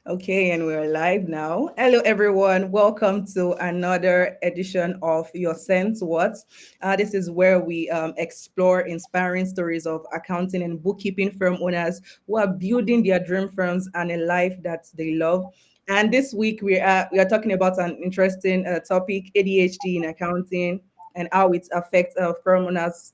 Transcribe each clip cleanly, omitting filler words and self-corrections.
Okay, and we're live now. Hello, everyone. Welcome to another edition of Your Sense What. This is where we explore inspiring stories of accounting and bookkeeping firm owners who are building their dream firms and a life that they love. And this week we are talking about an interesting topic: ADHD in accounting and how it affects firm owners'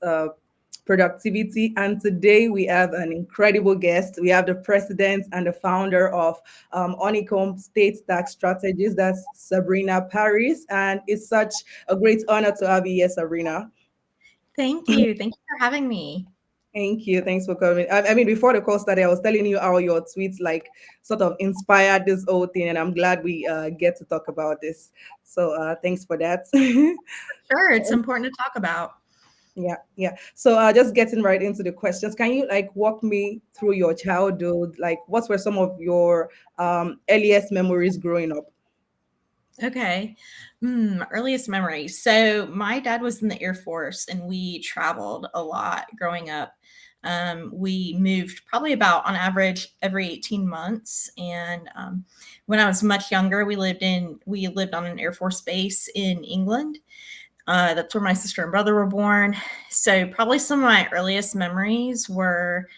productivity. And today we have an incredible guest. We have the president and the founder of Honeycomb State Tax Strategies. That's Sabrina Parris. And it's such a great honor to have you here, Sabrina. Thank you. Thank you for having me. Thank you. Thanks for coming. I mean, before the call started, I was telling you how your tweets like sort of inspired this whole thing, and I'm glad we get to talk about this. So thanks for that. Sure, it's important to talk about. Yeah, yeah. So just getting right into the questions, can you like walk me through your childhood? Like, what were some of your earliest memories growing up? Okay. Earliest memory. So my dad was in the Air Force and we traveled a lot growing up. We moved probably about on average every 18 months. And when I was much younger, we lived on an Air Force base in England. That's where my sister and brother were born. So probably some of my earliest memories were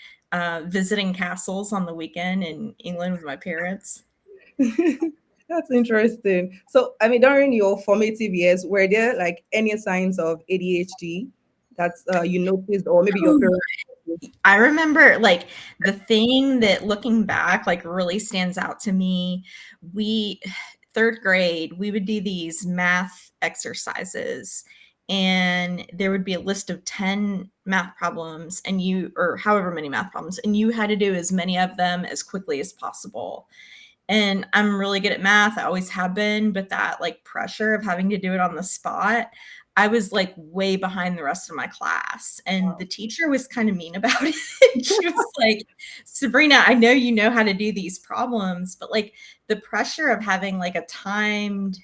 visiting castles on the weekend in England with my parents. That's interesting. So, I mean, during your formative years, were there like any signs of ADHD that you noticed, or maybe your parents? I remember like the thing that looking back like really stands out to me. We third grade, we would do these math exercises and there would be a list of 10 math problems and you or however many math problems and you had to do as many of them as quickly as possible. And I'm really good at math. I always have been, but that like pressure of having to do it on the spot, I was like way behind the rest of my class. And the teacher was kind of mean about it. She was like, Sabrina, I know you know how to do these problems, but like the pressure of having like a timed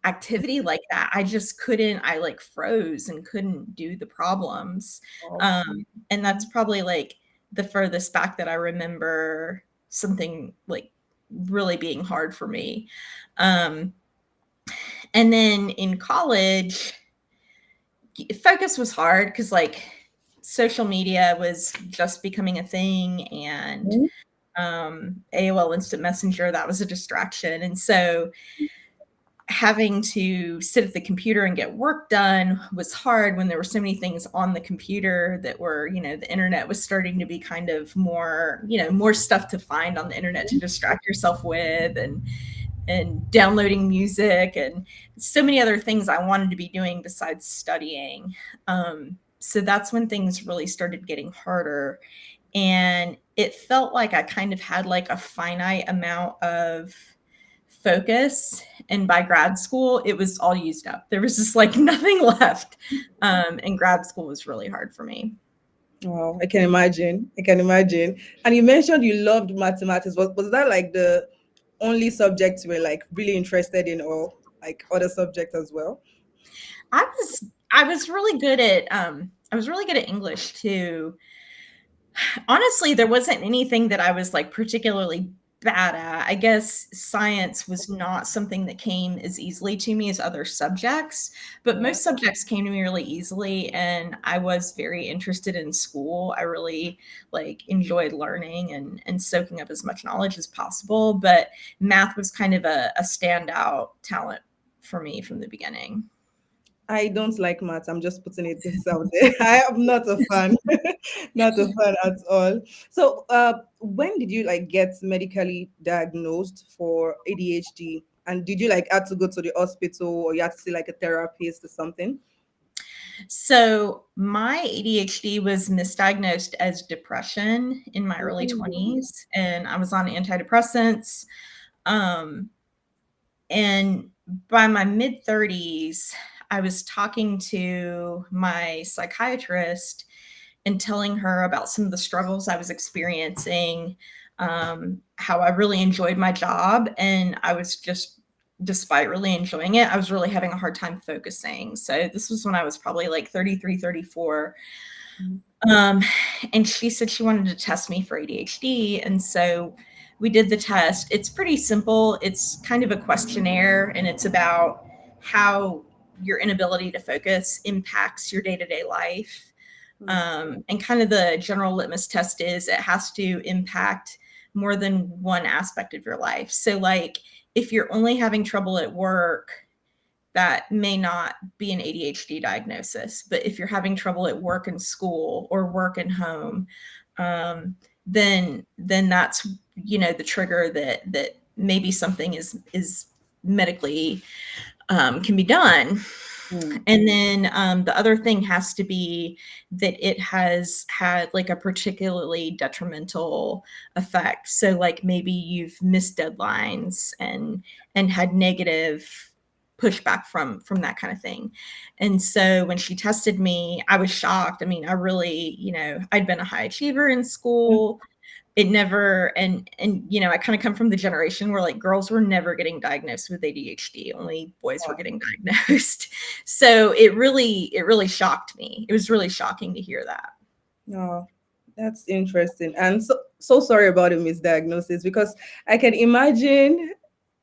activity like that, I just couldn't, I like froze and couldn't do the problems. Wow. And that's probably like the furthest back that I remember something like really being hard for me. Um, and then in college, focus was hard because like social media was just becoming a thing and AOL Instant Messenger, that was a distraction. And so having to sit at the computer and get work done was hard when there were so many things on the computer that were, the internet was starting to be kind of more, more stuff to find on the internet to distract yourself with and downloading music and so many other things I wanted to be doing besides studying. So that's when things really started getting harder. And it felt like I kind of had like a finite amount of focus. And by grad school, it was all used up. There was just like nothing left. And grad school was really hard for me. Wow, I can imagine. I can imagine. And you mentioned you loved mathematics. Was that like the only subject you were like really interested in, or like other subjects as well? I was really good at I was really good at English too. Honestly, there wasn't anything that I was like particularly bad at. I guess science was not something that came as easily to me as other subjects, but Yeah. most subjects came to me really easily and I was very interested in school. I really like enjoyed learning and soaking up as much knowledge as possible, but math was kind of a standout talent for me from the beginning. I don't like maths. I'm just putting it this out there. I am not a fan. Not a fan at all. So, when did you like get medically diagnosed for ADHD? And did you like have to go to the hospital, or you had to see like a therapist or something? So my ADHD was misdiagnosed as depression in my early Ooh. 20s, and I was on antidepressants. Um, and by my mid 30s, I was talking to my psychiatrist and telling her about some of the struggles I was experiencing, how I really enjoyed my job. And I was just, despite really enjoying it, I was really having a hard time focusing. So this was when I was probably like 33, 34. Um, and she said she wanted to test me for ADHD. And so we did the test. It's pretty simple. It's kind of a questionnaire, and it's about how your inability to focus impacts your day to day life. Mm. And kind of the general litmus test is it has to impact more than one aspect of your life. So, like, if you're only having trouble at work, that may not be an ADHD diagnosis. But if you're having trouble at work and school or work and home, um, then that's, the trigger that maybe something is medically, can be done. Mm. And then, the other thing has to be that it has had like a particularly detrimental effect. So, like, maybe you've missed deadlines and had negative pushback from that kind of thing. And so when she tested me, I was shocked. I mean, I really, I'd been a high achiever in school. It never, and I kind of come from the generation where, like, girls were never getting diagnosed with ADHD, only boys were Wow. getting diagnosed. So it really shocked me. It was really shocking to hear that. No, that's interesting. And so sorry about the misdiagnosis, because I can imagine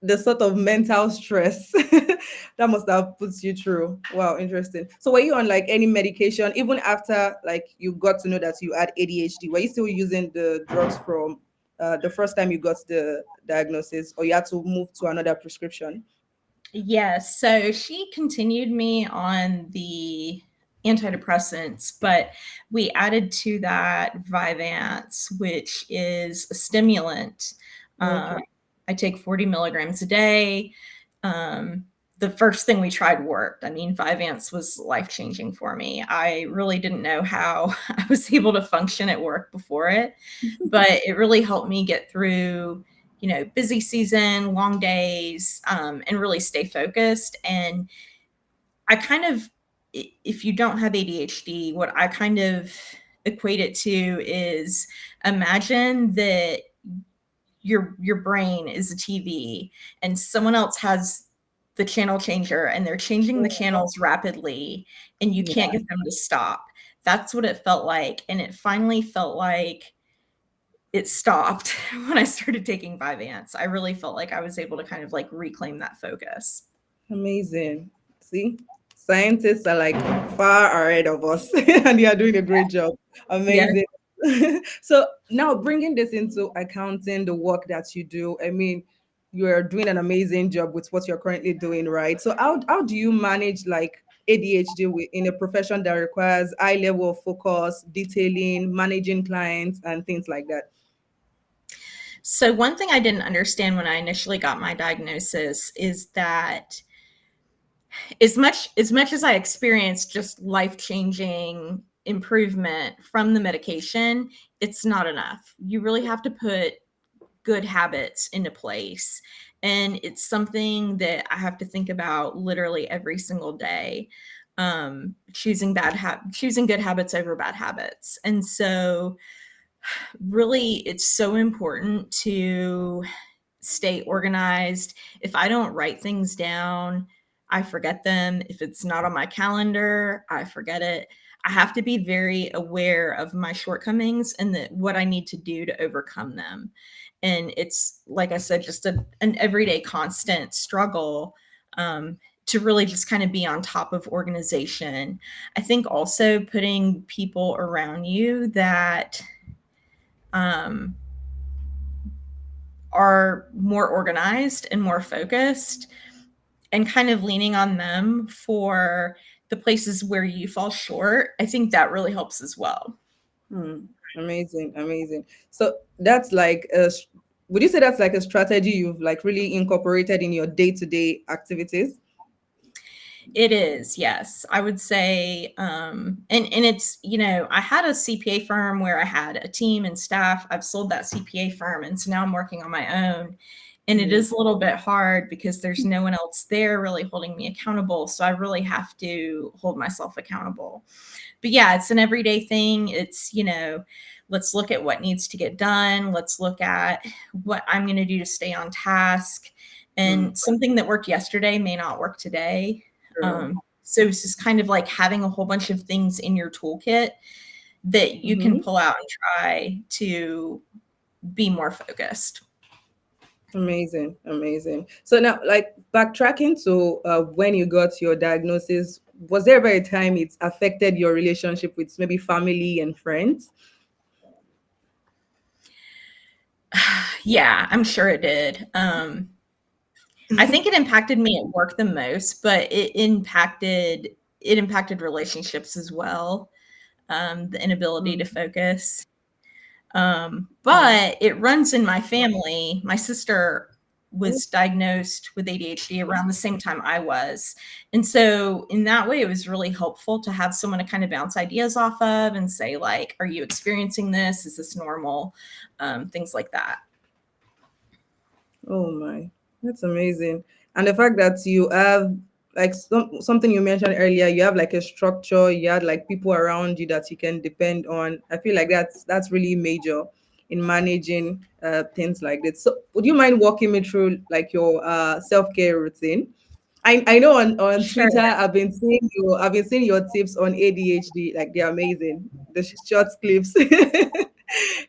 the sort of mental stress that must have put you through. Wow, interesting. So were you on like any medication even after like you got to know that you had ADHD? Were you still using the drugs from the first time you got the diagnosis, or you had to move to another prescription? Yes. So she continued me on the antidepressants, but we added to that Vyvanse, which is a stimulant. Okay. Um, I take 40 milligrams a day. Um, the first thing we tried worked. I mean, Vyvanse was life changing for me. I really didn't know how I was able to function at work before it, but it really helped me get through, busy season, long days, and really stay focused. And I kind of, if you don't have ADHD, what I kind of equate it to is, imagine that your brain is a TV and someone else has the channel changer and they're changing the channels rapidly and you can't Yeah, get them to stop. That's what it felt like. And it finally felt like it stopped when I started taking Vyvanse. I really felt like I was able to kind of like reclaim that focus. amazing. See, scientists are like far ahead of us and they are doing a great job. Yeah. Amazing. So now bringing this into accounting, the work that you do, I mean, you're doing an amazing job with what you're currently doing, right? So how do you manage like ADHD in a profession that requires high level of focus, detailing, managing clients, and things like that? So one thing I didn't understand when I initially got my diagnosis is that as much as I experienced just life-changing improvement from the medication, it's not enough. You really have to put good habits into place. And it's something that I have to think about literally every single day. Choosing good habits over bad habits. And so really it's so important to stay organized. If I don't write things down, I forget them. If it's not on my calendar, I forget it. I have to be very aware of my shortcomings and what I need to do to overcome them. And it's, like I said, just an everyday constant struggle, to really just kind of be on top of organization. I think also putting people around you that, um, are more organized and more focused, and kind of leaning on them for the places where you fall short, I think that really helps as well. Hmm. Amazing, amazing. So that's like would you say that's like a strategy you've like really incorporated in your day-to-day activities? It is, yes. I would say, and it's, I had a CPA firm where I had a team and staff. I've sold that CPA firm, and so now I'm working on my own. And it Mm. is a little bit hard because there's no one else there really holding me accountable. So I really have to hold myself accountable. But yeah, it's an everyday thing. It's, let's look at what needs to get done. Let's look at what I'm going to do to stay on task. Mm. And something that worked yesterday may not work today. True. So it's just kind of like having a whole bunch of things in your toolkit that you can Mm-hmm. pull out and try to be more focused. Amazing, amazing. So now, like backtracking to when you got your diagnosis, was there ever a time it's affected your relationship with maybe family and friends? Yeah, I'm sure it did. I think it impacted me at work the most, but it impacted relationships as well. The inability to Mm. focus. Mm. But it runs in my family. My sister Oh, was diagnosed with ADHD around the same time I was. And so, in that way, it was really helpful to have someone to kind of bounce ideas off of and say, like, are you experiencing this? Is this normal? Things like that. oh my, that's amazing. And the fact that you have like something you mentioned earlier, you have like a structure, you had like people around you that you can depend on. I feel like that's really major in managing things like this. So would you mind walking me through like your self-care routine? I know on Sure. Twitter I've been seeing your tips on ADHD, like they're amazing. The short clips.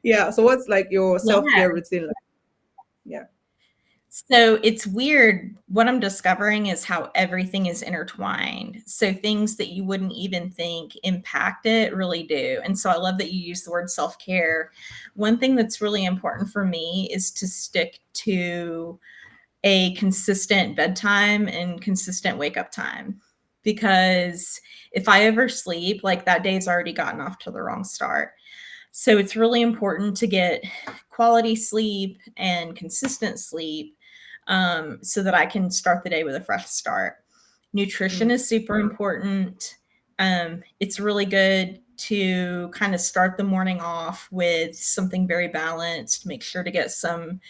Yeah. So what's like your Yeah. self-care routine like? Yeah. So it's weird. What I'm discovering is how everything is intertwined. So things that you wouldn't even think impact it really do. And so I love that you use the word self care. One thing that's really important for me is to stick to a consistent bedtime and consistent wake up time. Because if I oversleep, like that day's already gotten off to the wrong start. So it's really important to get quality sleep and consistent sleep, so that I can start the day with a fresh start. Nutrition Mm. is super important. It's really good to kind of start the morning off with something very balanced. Make sure to get some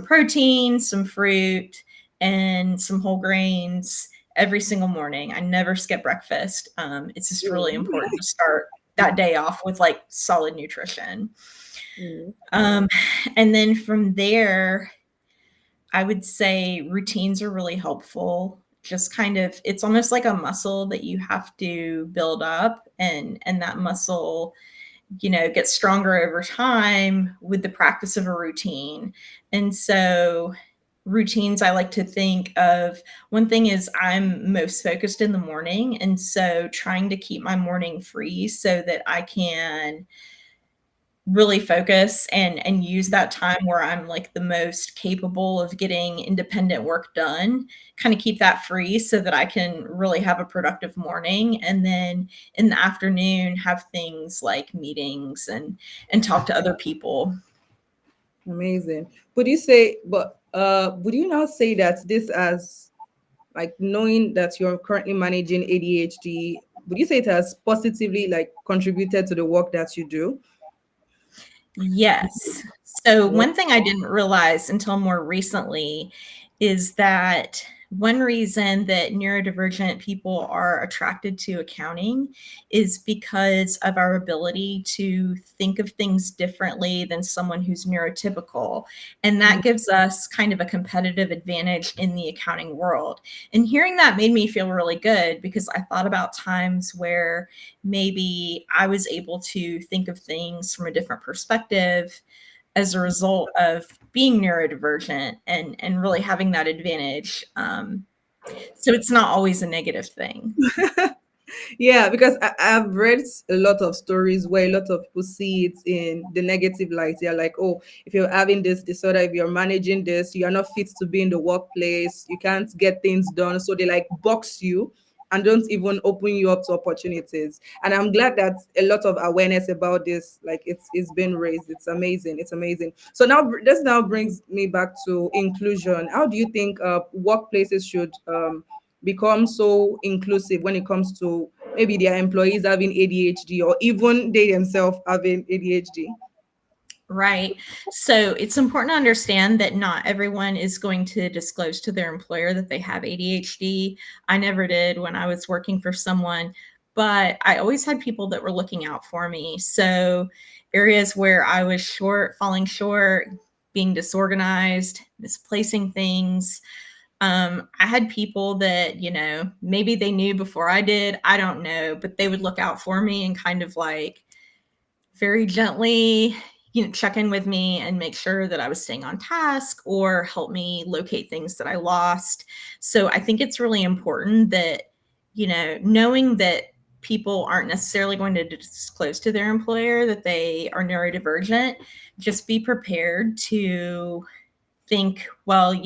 protein, some fruit, and some whole grains every single morning. I never skip breakfast. It's just really important to start that day off with like solid nutrition. Mm. Um, and then from there, I would say routines are really helpful. Just kind of, it's almost like a muscle that you have to build up, and that muscle, gets stronger over time with the practice of a routine. And so routines, I like to think of, one thing is I'm most focused in the morning, and so trying to keep my morning free so that I can really focus and use that time where I'm like the most capable of getting independent work done, kind of keep that free so that I can really have a productive morning. And then in the afternoon, have things like meetings and talk to other people. Amazing. Would you now say that this as like knowing that you're currently managing ADHD, would you say it has positively like contributed to the work that you do? Yes. So Oh, one thing I didn't realize until more recently is that one reason that neurodivergent people are attracted to accounting is because of our ability to think of things differently than someone who's neurotypical. And that gives us kind of a competitive advantage in the accounting world. And hearing that made me feel really good, because I thought about times where maybe I was able to think of things from a different perspective as a result of being neurodivergent and really having that advantage. So it's not always a negative thing. yeah, because I've read a lot of stories where a lot of people see it in the negative light. They're like, oh, if you're having this disorder, if you're managing this, you are not fit to be in the workplace, you can't get things done. So they like box you and don't even open you up to opportunities. And I'm glad that a lot of awareness about this, like it's been raised. It's amazing. It's amazing. So now this now brings me back to inclusion. How do you think workplaces should become so inclusive when it comes to maybe their employees having ADHD or even they themselves having ADHD? Right. So it's important to understand that not everyone is going to disclose to their employer that they have ADHD. I never did when I was working for someone, but I always had people that were looking out for me. So areas where I was falling short, being disorganized, misplacing things. I had people that, maybe they knew before I did. I don't know, but they would look out for me and kind of like very gently, check in with me and make sure that I was staying on task or help me locate things that I lost. So I think it's really important that, knowing that people aren't necessarily going to disclose to their employer that they are neurodivergent, just be prepared to think, well,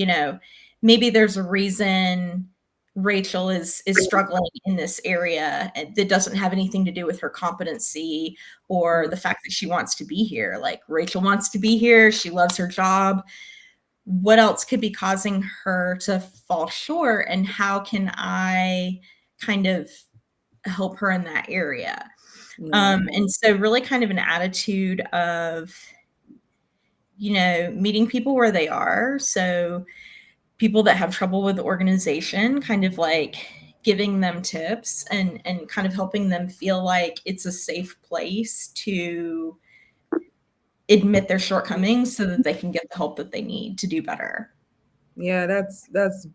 maybe there's a reason Rachel is struggling in this area that doesn't have anything to do with her competency or the fact that she wants to be here. Like Rachel wants to be here, she loves her job. What else could be causing her to fall short, and how can I kind of help her in that area? Yeah. And so really kind of an attitude of, meeting people where they are. So people that have trouble with organization, kind of like giving them tips and kind of helping them feel like it's a safe place to admit their shortcomings so that they can get the help that they need to do better. Yeah, that's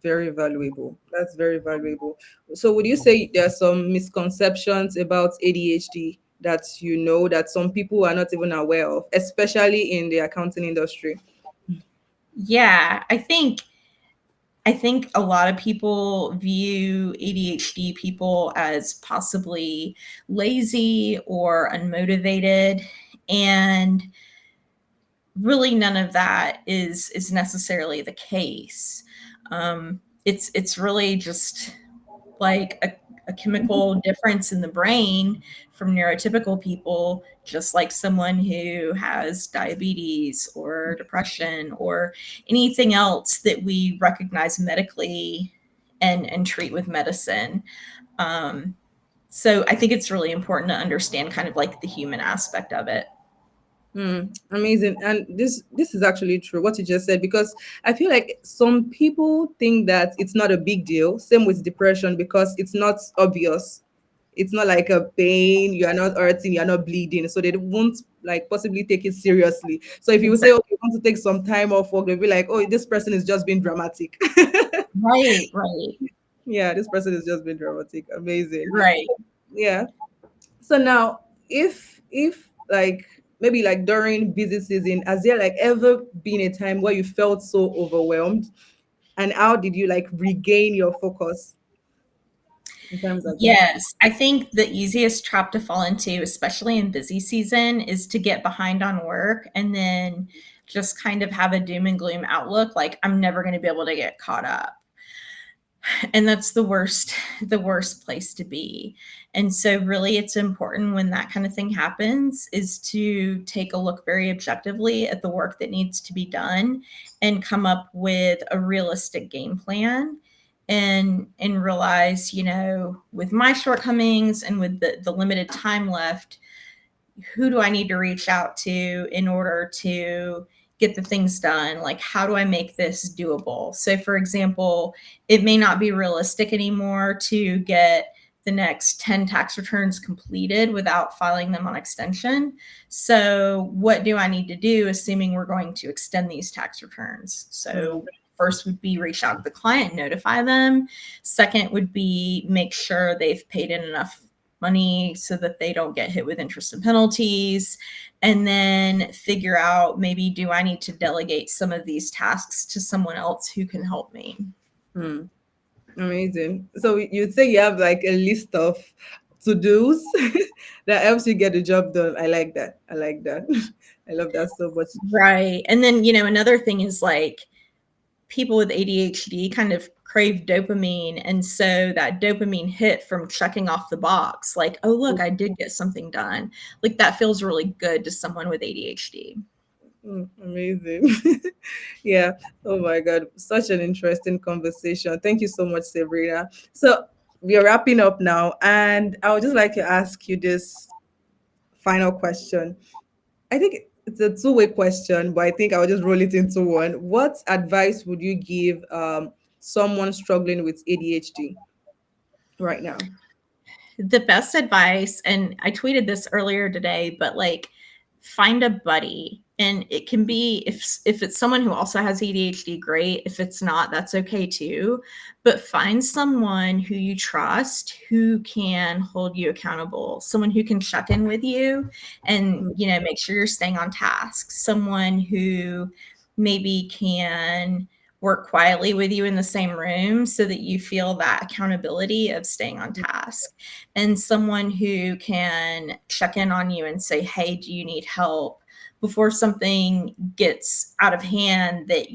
very valuable. That's very valuable. So would you say there are some misconceptions about ADHD that you know that some people are not even aware of, especially in the accounting industry? Yeah, I think a lot of people view ADHD people as possibly lazy or unmotivated, and really none of that is necessarily the case. It's really just like a chemical difference in the brain from neurotypical people, just like someone who has diabetes or depression or anything else that we recognize medically and treat with medicine. Um, so I think it's really important to understand kind of like the human aspect of it. Amazing. And this is actually true what you just said, because I feel like some people think that it's not a big deal. Same with depression, because it's not obvious. It's not like a pain, you are not hurting, you are not bleeding. So they won't like possibly take it seriously. So if you say, Exactly. okay, you want to take some time off work, they'll be like, oh, this person is just being dramatic. Right, right, Yeah, this person is just being dramatic. Amazing. right. Yeah. So now, if like maybe like during busy season, has there like ever been a time where you felt so overwhelmed, and how did you like regain your focus in times like that? Yes, I think the easiest trap to fall into, especially in busy season, is to get behind on work and then just kind of have a doom and gloom outlook, like I'm never going to be able to get caught up. And that's the worst place to be. And so really it's important when that kind of thing happens is to take a look very objectively at the work that needs to be done and come up with a realistic game plan, and realize, with my shortcomings and with the limited time left, who do I need to reach out to in order to get the things done? Like, how do I make this doable? So, for example, it may not be realistic anymore to get the next 10 tax returns completed without filing them on extension. So, what do I need to do, assuming we're going to extend these tax returns? Mm, So, first would be reach out to the client, notify them. Second would be make sure they've paid in enough money so that they don't get hit with interest and penalties. And then figure out, maybe do I need to delegate some of these tasks to someone else who can help me? mm, amazing. So you'd say you have like a list of to dos that helps you get the job done. I like that. I like that. I love that so much. Right. And then, another thing is like people with ADHD kind of crave dopamine. And so that dopamine hit from checking off the box, like, oh, look, I did get something done. Like that feels really good to someone with ADHD. Amazing. Yeah. Oh my God. Such an interesting conversation. Thank you so much, Sabrina. So we are wrapping up now, and I would just like to ask you this final question. I think it's a two-way question, but I think I'll just roll it into one. What advice would you give someone struggling with ADHD right now? The best advice, and I tweeted this earlier today, but like find a buddy. And it can be, if it's someone who also has ADHD, great. If it's not, that's okay too. But find someone who you trust, who can hold you accountable, someone who can check in with you and, make sure you're staying on task, someone who maybe can work quietly with you in the same room so that you feel that accountability of staying on task, and someone who can check in on you and say, hey, do you need help, before something gets out of hand, that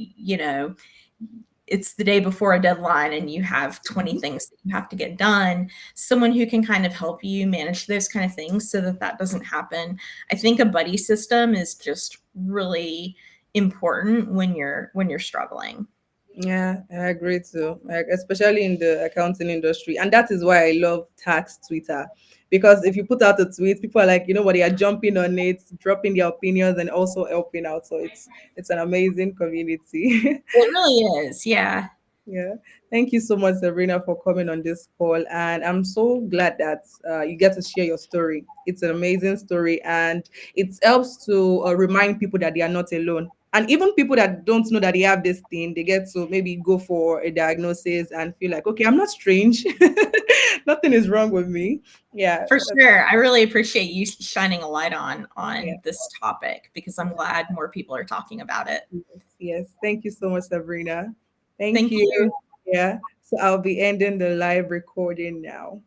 it's the day before a deadline and you have 20 Mhm. things that you have to get done. Someone who can kind of help you manage those kind of things so that that doesn't happen. I think a buddy system is just really important when you're struggling. Yeah, I agree too. Like especially in the accounting industry, and that is why I love tax Twitter, because if you put out a tweet, people are like, you know what, they are jumping on it, dropping their opinions, and also helping out. So it's an amazing community. It really is, yeah. Yeah. Thank you so much, Sabrina, for coming on this call. And I'm so glad that you get to share your story. It's an amazing story. And it helps to remind people that they are not alone. And even people that don't know that they have this thing, they get to maybe go for a diagnosis and feel like, okay, I'm not strange. Nothing is wrong with me. Yeah. For sure. I really appreciate you shining a light Yeah. on this topic, because I'm glad more people are talking about it. Yes. Yes. Thank you so much, Sabrina. Thank Thank you. you. Yeah. So I'll be ending the live recording now.